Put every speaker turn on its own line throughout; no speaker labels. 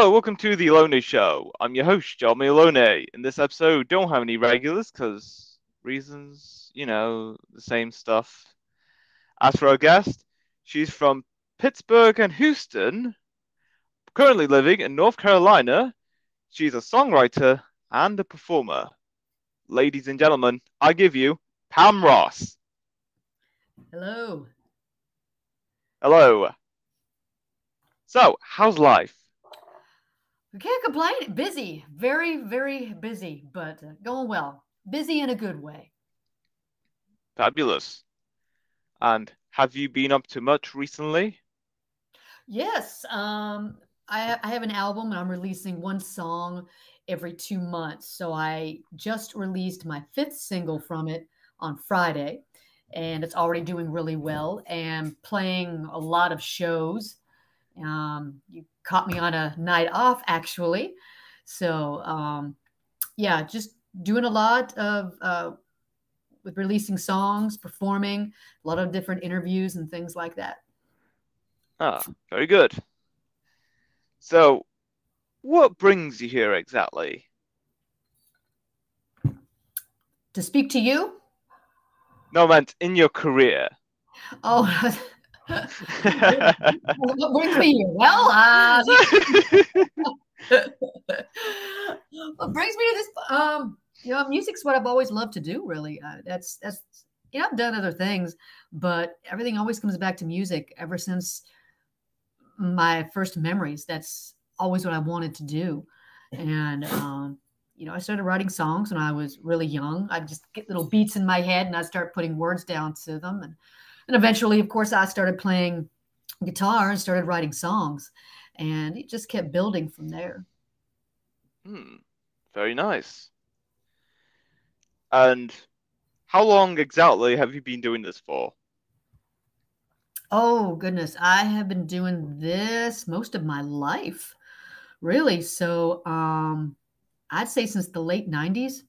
Hello, welcome to the Alone Show. I'm your host, Jeremy Alone. In this episode, don't have any regulars because reasons, the same stuff. As for our guest, she's from Pittsburgh and Houston, currently living in North Carolina. She's a songwriter and a performer. Ladies and gentlemen, I give you Pam Ross.
Hello.
Hello. So, how's life?
We can't complain. Busy. Very, very busy, but going well. Busy in a good way.
Fabulous. And have you been up to much recently?
Yes. I have an album and I'm releasing one song every 2 months. So I just released my fifth single from it on Friday, and it's already doing really well and playing a lot of shows. You caught me on a night off, actually. So, yeah, just doing a lot of with releasing songs, performing, a lot of different interviews and things like that.
Ah, very good. So, what brings you here exactly?
To speak to you?
No, I meant in your career.
Oh, what brings me here? Well, what brings me to this? Music's what I've always loved to do. Really, that's I've done other things, but everything always comes back to music. Ever since my first memories, that's always what I wanted to do, and I started writing songs when I was really young. I just get little beats in my head, and I start putting words down to them, and eventually, of course, I started playing guitar and started writing songs, and it just kept building from there.
Hmm, very nice. And how long exactly have you been doing this for?
Oh goodness, I have been doing this most of my life, really. So, I'd say since the late '90s.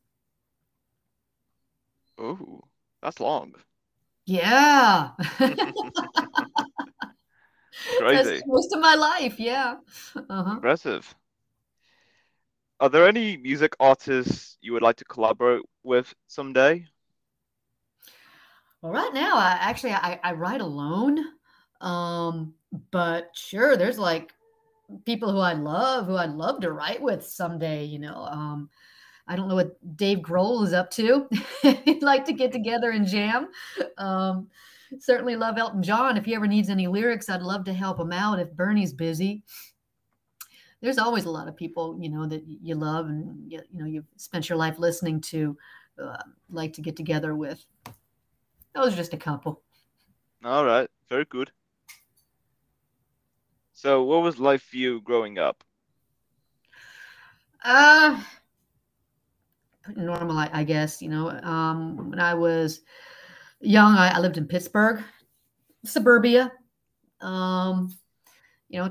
Oh, that's long.
Yeah, that's
Crazy.
most of my life. Yeah. Uh-huh.
Impressive. Are there any music artists you would like to collaborate with someday?
Well, right now, I write alone. Um, but sure, there's like people who I'd love to write with someday. I don't know what Dave Grohl is up to. He'd like to get together and jam. Um, Certainly love Elton John. If he ever needs any lyrics, I'd love to help him out if Bernie's busy. There's always a lot of people, that you love and you've spent your life listening to, like to get together with. Those are just a couple.
All right, very good. So, what was life for you growing up?
Uh, Normal, I guess. When I was young, I lived in Pittsburgh, suburbia. Um,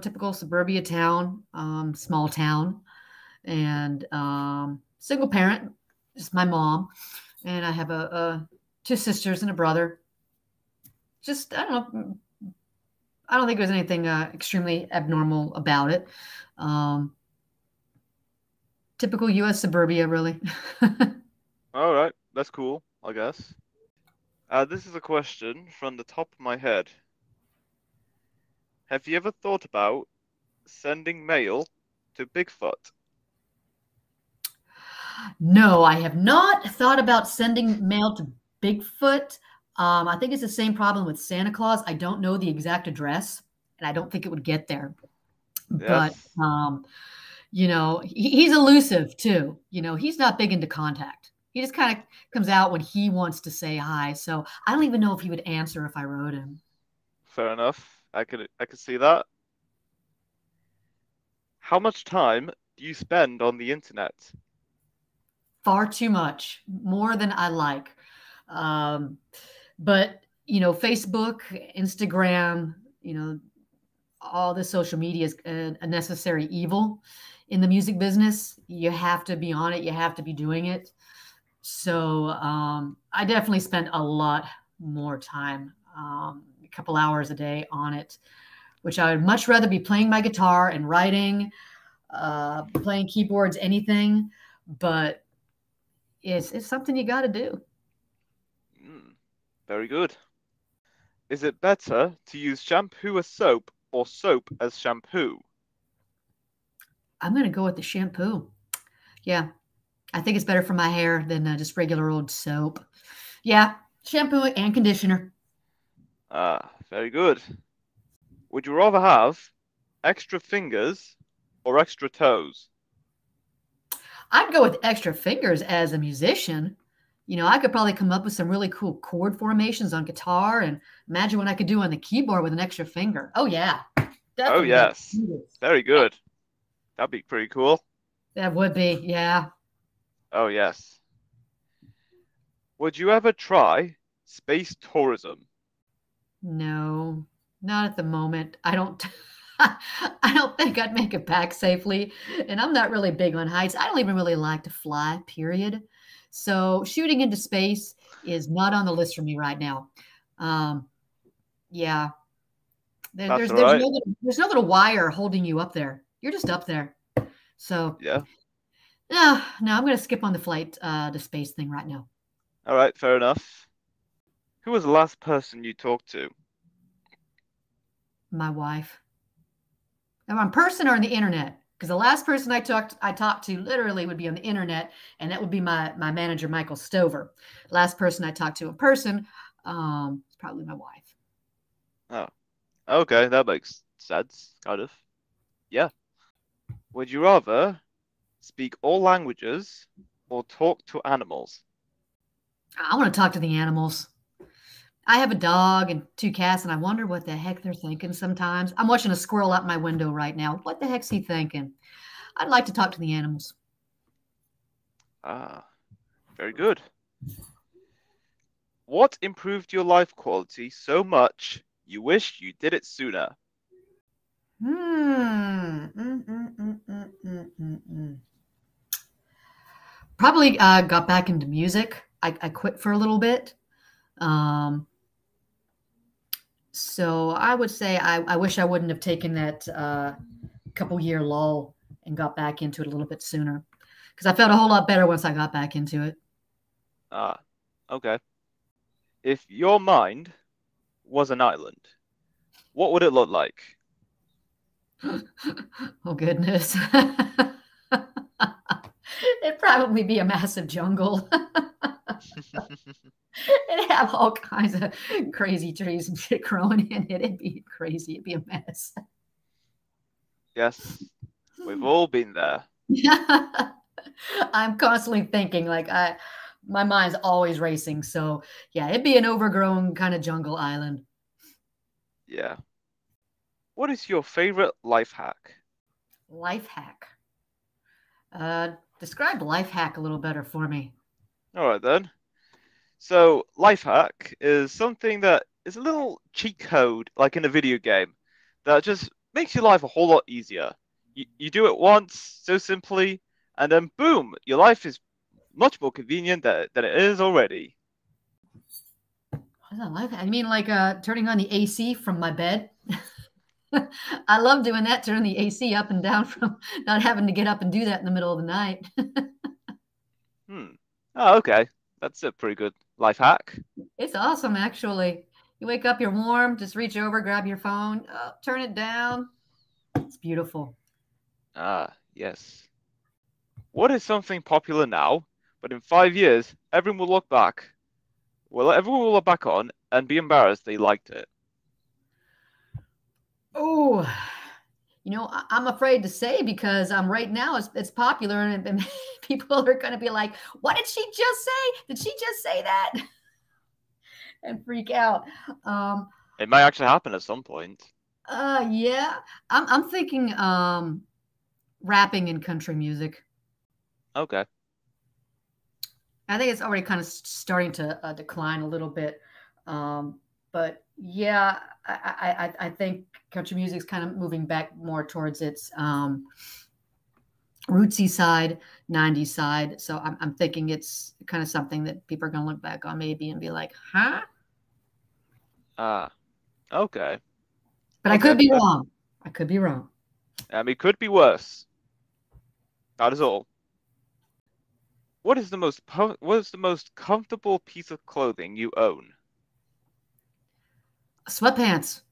Typical suburbia town, small town, and single parent, just my mom, and I have two sisters and a brother. Just I don't think there's anything extremely abnormal about it. Um, Typical U.S. suburbia, really.
All right, that's cool, I guess. This is a question from the top of my head. Have you ever thought about sending mail to Bigfoot?
No, I have not thought about sending mail to Bigfoot. I think it's the same problem with Santa Claus. I don't know the exact address, and I don't think it would get there. But
Yes,
he's elusive too. He's not big into contact. He just kind of comes out when he wants to say hi. So I don't even know if he would answer if I wrote him.
fair enough. I could see that. How much time do you spend on the internet?
Far too much, more than I like. Um, but Facebook, Instagram, all the social media is a necessary evil in the music business. You have to be on it. You have to be doing it. So I definitely spend a lot more time, a couple hours a day on it, which I would much rather be playing my guitar and writing, playing keyboards, anything, but it's something you got to do.
Mm, very good. Is it better to use shampoo as soap or soap as shampoo?
I'm going to go with the shampoo. Yeah, I think it's better for my hair than just regular old soap. Yeah, shampoo and conditioner.
Ah, very good. Would you rather have extra fingers or extra toes?
I'd go with extra fingers as a musician. I could probably come up with some really cool chord formations on guitar and imagine what I could do on the keyboard with an extra finger. Oh, yeah,
Oh,
definitely.
yes. Very good. That'd be pretty cool.
That would be, yeah.
Oh, yes. Would you ever try space tourism?
No, not at the moment. I don't. I don't think I'd make it back safely, and I'm not really big on heights. I don't even really like to fly, period. So shooting into space is not on the list for me right now. Um, yeah,
That's all right.
there's no little wire holding you up there. You're just up there. So
Yeah.
no, no, I'm going to skip on the flight to space thing right now.
All right, fair enough. Who was the last person you talked to?
My wife. Am I in person or on the internet? Because the last person I talked to literally would be on the internet, and that would be my manager Michael Stover. Last person I talked to in person is probably my wife.
Oh, okay, that makes sense, kind of. Yeah. Would you rather speak all languages or talk to animals?
I want to talk to the animals. I have a dog and two cats, and I wonder what the heck they're thinking sometimes. I'm watching a squirrel out my window right now. What the heck's he thinking? I'd like to talk to the animals.
Ah, very good. What improved your life quality so much you wish you did it sooner?
Hmm. Probably got back into music. I quit for a little bit. Um, so I would say I wish I wouldn't have taken that couple year lull and got back into it a little bit sooner because I felt a whole lot better once I got back into it.
Ah, okay. If your mind was an island, what would it look like?
Oh, goodness. It'd probably be a massive jungle. It'd have all kinds of crazy trees and shit growing in it. It'd be crazy. It'd be a mess.
Yes, we've all been there.
I'm constantly thinking like my mind's always racing. So yeah, it'd be an overgrown kind of jungle island.
Yeah. What is your favorite life hack?
Life hack. Describe life hack a little better for me.
All right then. So, life hack is something that is a little cheat code, like in a video game, that just makes your life a whole lot easier. You do it once, so simply, and then boom, your life is much more convenient than it is already.
What is that life hack? I mean, like turning on the AC from my bed. I love doing that, turning the AC up and down from not having to get up and do that in the middle of the night.
Hmm. Oh, okay. That's a pretty good life hack.
It's awesome, actually. You wake up, you're warm, just reach over, grab your phone, turn it down. It's beautiful.
Ah, yes. What is something popular now, but in 5 years, everyone will look back. Well, everyone will look back on and be embarrassed they liked it.
Oh, I'm afraid to say because right now it's popular and people are going to be like, "What did she just say? Did she just say that?" and freak out. Um,
It might actually happen at some point.
yeah, I'm thinking rapping and country music.
Okay.
I think it's already kind of starting to decline a little bit. But yeah, I think country music is kind of moving back more towards its rootsy side, 90s side. So I'm thinking it's kind of something that people are going to look back on maybe and be like, huh?
Ah, okay.
But I
Okay.
could be wrong. I could be wrong.
It could be worse. That is all. What is the most comfortable piece of clothing you own?
Sweatpants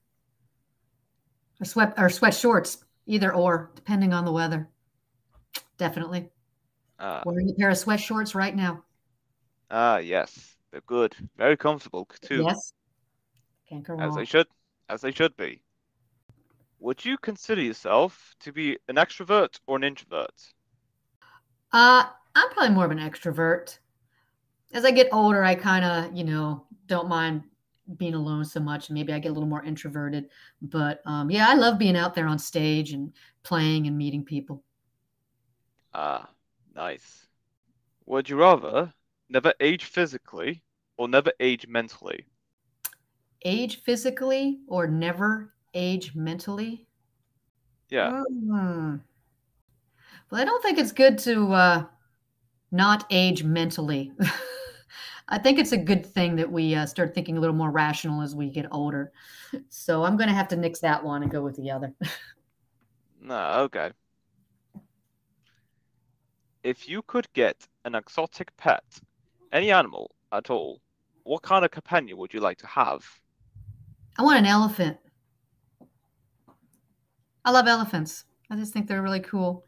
sweat shorts, either or, depending on the weather. Definitely.
Ah,
Wearing a pair of sweat shorts right now.
yes. They're good. Very comfortable too,
Yes, can't go
as they
wrong.
should, as they should be. Would you consider yourself to be an extrovert or an introvert?
Uh, I'm probably more of an extrovert. As I get older, I kind of, don't mind being alone so much. Maybe I get a little more introverted. But yeah, I love being out there on stage and playing and meeting people.
Ah, nice. Would you rather never age physically or never age mentally?
Age physically or never age mentally?
Yeah.
Hmm. Well, I don't think it's good to not age mentally. I think it's a good thing that we start thinking a little more rational as we get older. So I'm going to have to nix that one and go with the other.
No, okay. If you could get an exotic pet, any animal at all, what kind of companion would you like to have?
I want an elephant. I love elephants. I just think they're really cool.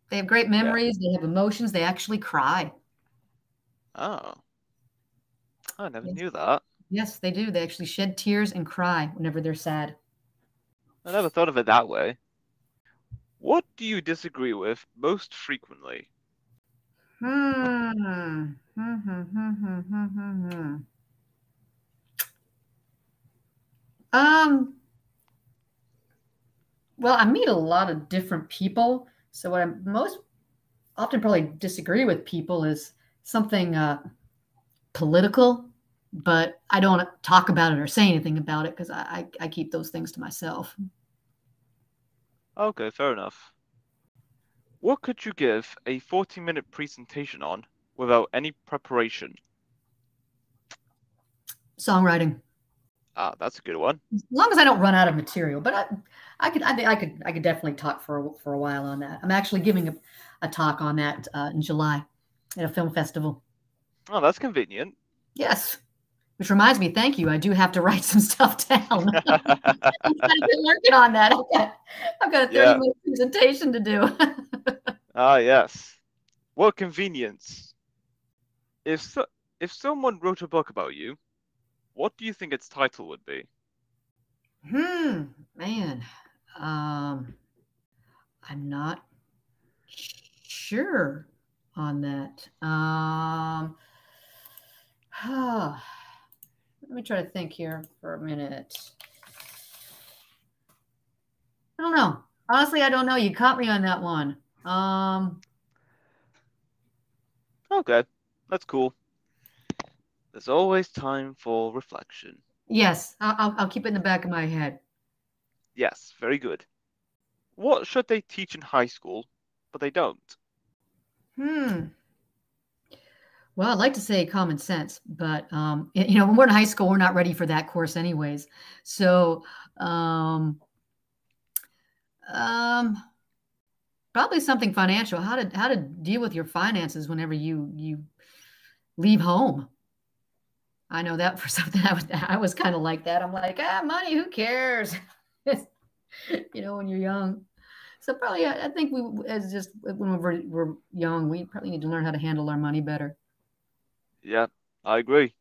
They have great
Yeah.
memories. They have emotions. They actually cry.
Oh, I never
Yes,
knew that.
yes, they do. They actually shed tears and cry whenever they're sad.
I never thought of it that way. What do you disagree with most frequently?
Hmm. Hmm. Um, well, I meet a lot of different people. So what I most often probably disagree with people is something political, but I don't talk about it or say anything about it because I keep those things to myself.
Okay, fair enough. What could you give a 40-minute presentation on without any preparation?
Songwriting.
Ah, that's a good one.
As long as I don't run out of material. But I could definitely talk for a while on that. I'm actually giving a talk on that in July at a film festival.
Oh, that's convenient.
Yes, which reminds me, thank you. I do have to write some stuff down. I've been working on that. I've got a 30
Yeah.
minute presentation to do.
Ah, yes. What convenience. If so, if someone wrote a book about you, what do you think its title would be?
Man, um, I'm not sure on that. Let me try to think here for a minute. I don't know. Honestly, I don't know. You caught me on that one.
Okay, that's cool. There's always time for reflection.
Yes, I'll keep it in the back of my head.
Yes, very good. What should they teach in high school, but they don't?
Hmm. Well, I'd like to say common sense, but when we're in high school, we're not ready for that course, anyways. So, um, um, probably something financial. How to deal with your finances whenever you leave home. I know that for something I was kind of like that. I'm like, money, who cares? When you're young. So probably, I think we, as just when we're young, we probably need to learn how to handle our money better.
Yeah, I agree.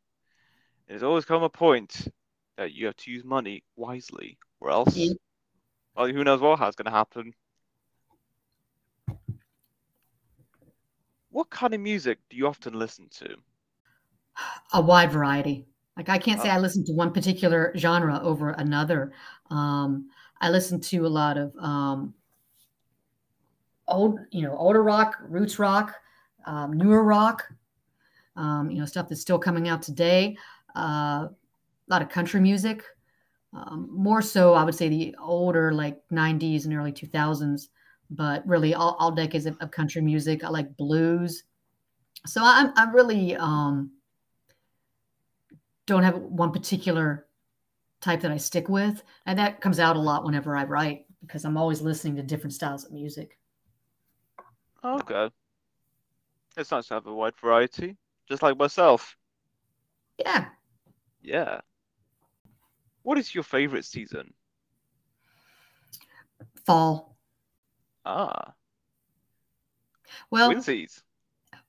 There's always come a point that you have to use money wisely, or else,
Yeah.
well, who knows what has going to happen. What kind of music do you often listen to?
A wide variety. Like I can't say I
Ah,
listen to one particular genre over another. I listen to a lot of older rock, roots rock, newer rock, stuff that's still coming out today. A lot of country music. More so, I would say the older, like 90s and early 2000s, but really all decades of country music. I like blues. So I'm really don't have one particular type that I stick with. And that comes out a lot whenever I write because I'm always listening to different styles of music.
Okay. It's nice to have a wide variety, just like myself.
Yeah,
Yeah. What is your favorite season?
fall.
Ah,
Well,
Twinsies.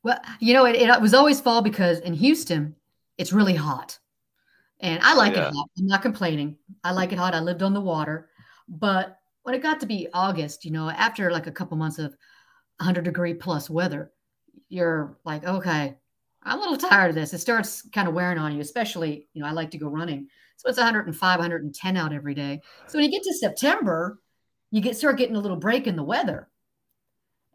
it was always fall because in Houston, it's really hot. And I
Oh
like it
yeah.
hot. I'm not complaining. I like it hot. I lived on the water. But when it got to be August, after like a couple months of 100-degree plus weather, you're like, okay, I'm a little tired of this. It starts kind of wearing on you, especially, I like to go running. So it's 105, 110 out every day. So when you get to September, start getting a little break in the weather.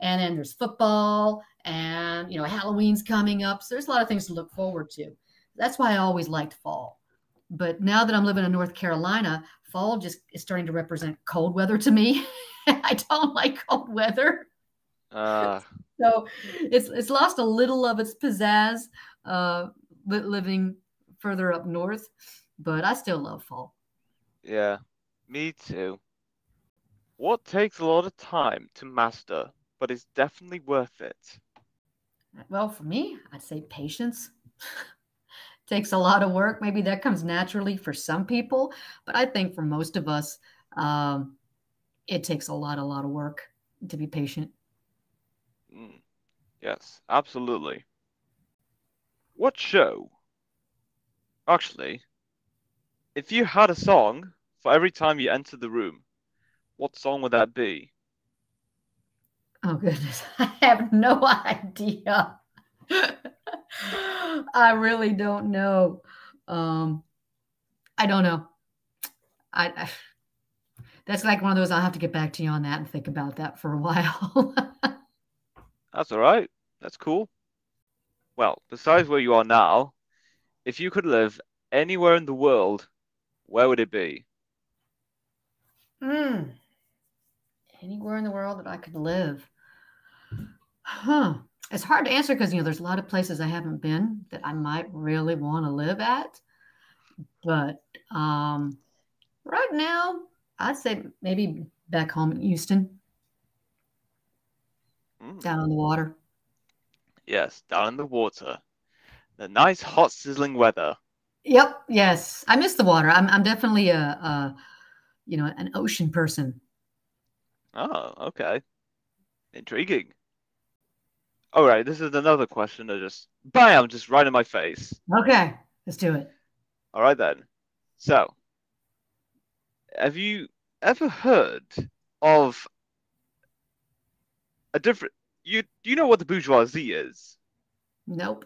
And then there's football and, Halloween's coming up. So there's a lot of things to look forward to. That's why I always liked fall. But now that I'm living in North Carolina, fall just is starting to represent cold weather to me. I don't like cold weather.
Uh,
So it's lost a little of its pizzazz uh, living further up north, but I still love fall.
yeah. Me too. What takes a lot of time to master, but is definitely worth it?
Well, for me, I'd say patience. Takes a lot of work. Maybe that comes naturally for some people, but I think for most of us, um, it takes a lot of work to be patient.
Mm, yes, absolutely. What show? Actually, if you had a song for every time you enter the room, what song would that be?
Oh goodness, I have no idea. I really don't know. Um, I don't know. I That's like one of those I'll have to get back to you on that and think about that for a while.
That's all right. That's cool. Well, besides where you are now, if you could live anywhere in the world, where would it be?
Mm, anywhere in the world that I could live. Huh. It's hard to answer because there's a lot of places I haven't been that I might really want to live at. But right now, I'd say maybe back home in Houston,
Mm,
down on the water.
yes, down in the water. The nice, hot, sizzling weather.
Yep. Yes. I miss the water. I'm definitely an ocean person.
Oh, okay. Intriguing. All right, this is another question that just bam, just right in my face.
Okay. Let's do it.
All right then. So, have you ever heard of a different? You know what the bourgeoisie is?
Nope.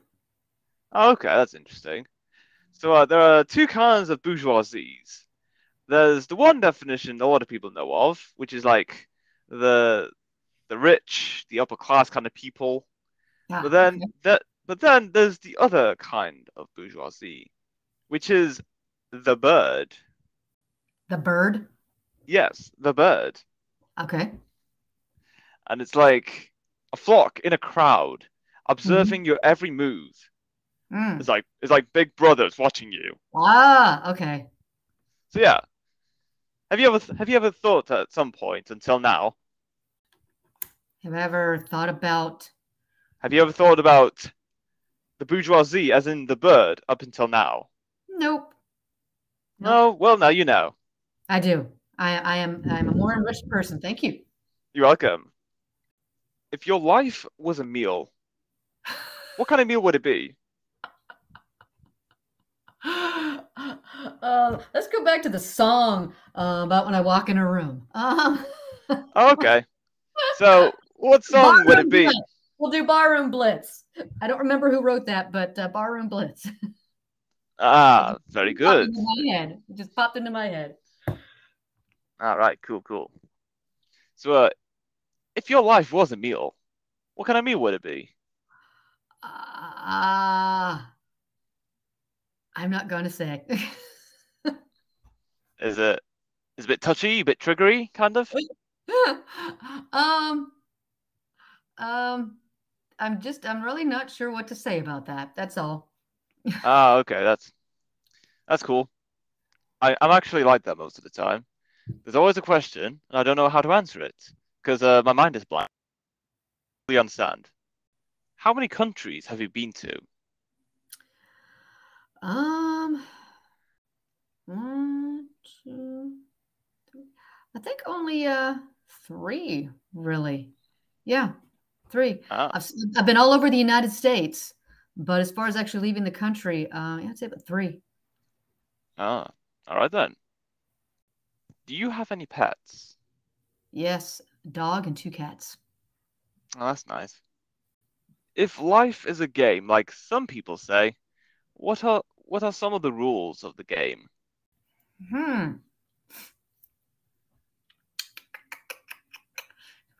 Oh, okay, that's interesting. So, there are two kinds of bourgeoisies. There's the one definition a lot of people know of, which is like the the rich, the upper class kind of people. But
Ah,
then
okay.
there's the other kind of bourgeoisie, which is the bird.
The bird.
Yes, the bird.
Okay.
And it's like a flock in a crowd,
Mhm.
observing your every move.
Mm.
It's like big brothers watching you.
Ah, okay.
So yeah, have you ever thought at some point until now?
Have I ever thought about
Have you ever thought about the bourgeoisie as in the bird up until now?
Nope. Nope.
Oh, well, now you know.
I do. I'm a more enriched person. Thank you.
You're welcome. If your life was a meal, what kind of meal would it be?
Let's go back to the song about when I walk in a room.
Oh, okay. So, what song would it
Barroom
be?
Blitz. We'll do Barroom Blitz. I don't remember who wrote that, but Barroom Blitz.
Ah, very
It popped
good.
into my head. It just popped into my head.
All right, cool, cool. So, if your life was a meal, what kind of meal would it be?
Uh, I'm not going to say.
Is it is it a bit touchy, a bit triggery, kind of?
um, um, I'm really not sure what to say about that. That's all.
Ah, okay, that's cool. I'm actually like that most of the time. There's always a question, and I don't know how to answer it because my mind is blank. understand. How many countries have you been to?
Um, one, two, three. I think only three, really. Yeah, three.
Ah,
I've been all over the United States, but as far as actually leaving the country, yeah, I'd say about three.
ah, all right then. Do you have any pets?
Yes, a dog and two cats.
Oh, that's nice. If life is a game, like some people say, what are some of the rules of the game?
Hmm.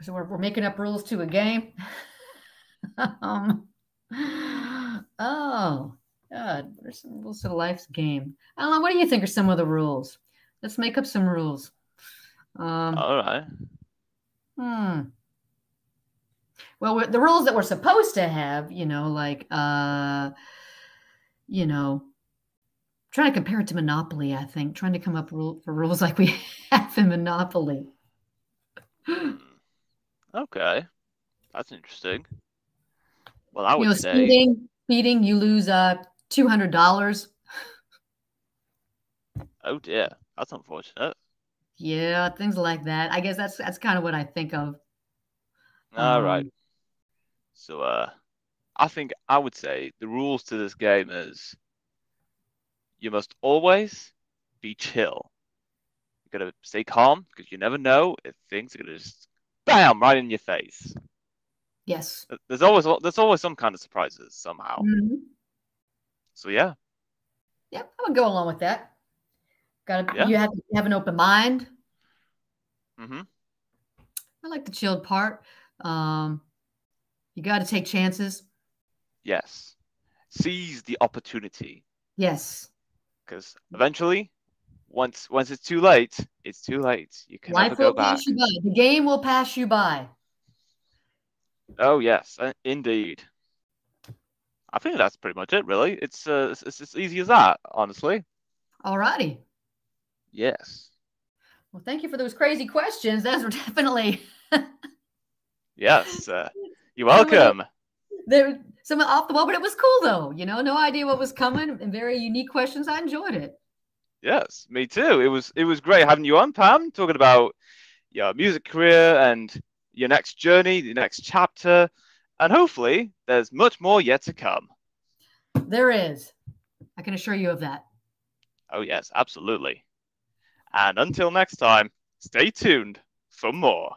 So we're making up rules to a game. um, oh, God, there's some rules to life's game. I don't know. What do you think are some of the rules? Let's make up some rules. Um,
All right.
hmm. Well, the rules that we're supposed to have, like, you know, trying to compare it to Monopoly, I think, trying to come up for rules like we have in Monopoly.
Hmm. Okay, that's interesting. Well, I would say,
Speeding, you lose $200.
oh dear, that's unfortunate.
Yeah, things like that. I guess that's kind of what I think of.
All right.
Um,
So, I think I would say the rules to this game is you must always be chill. You gotta stay calm because you never know if things are gonna just bam right in your face.
yes.
There's always some kind of surprises somehow.
Mhm.
So yeah,
Yep, I would go along with that.
yeah,
You have to have an open mind.
mm-hmm,
I like the chilled part. Um, you got to take chances.
yes. Seize the opportunity
Yes.
because eventually, once it's too late. You can never
Life
go
will pass
back.
you by. The game will pass you by.
Oh yes, indeed. I think that's pretty much it, really. It's as easy as that, honestly.
All righty.
Yes,
Well, thank you for those crazy questions. Those were definitely
yes. You're
some of the
welcome.
there some off the wall, but it was cool though. No idea what was coming and very unique questions. I enjoyed it.
Yes, me too. It was great having you on, Pam, talking about your music career and your next journey, the next chapter, and hopefully there's much more yet to come.
There is. I can assure you of that.
Oh yes, absolutely. And until next time, stay tuned for more.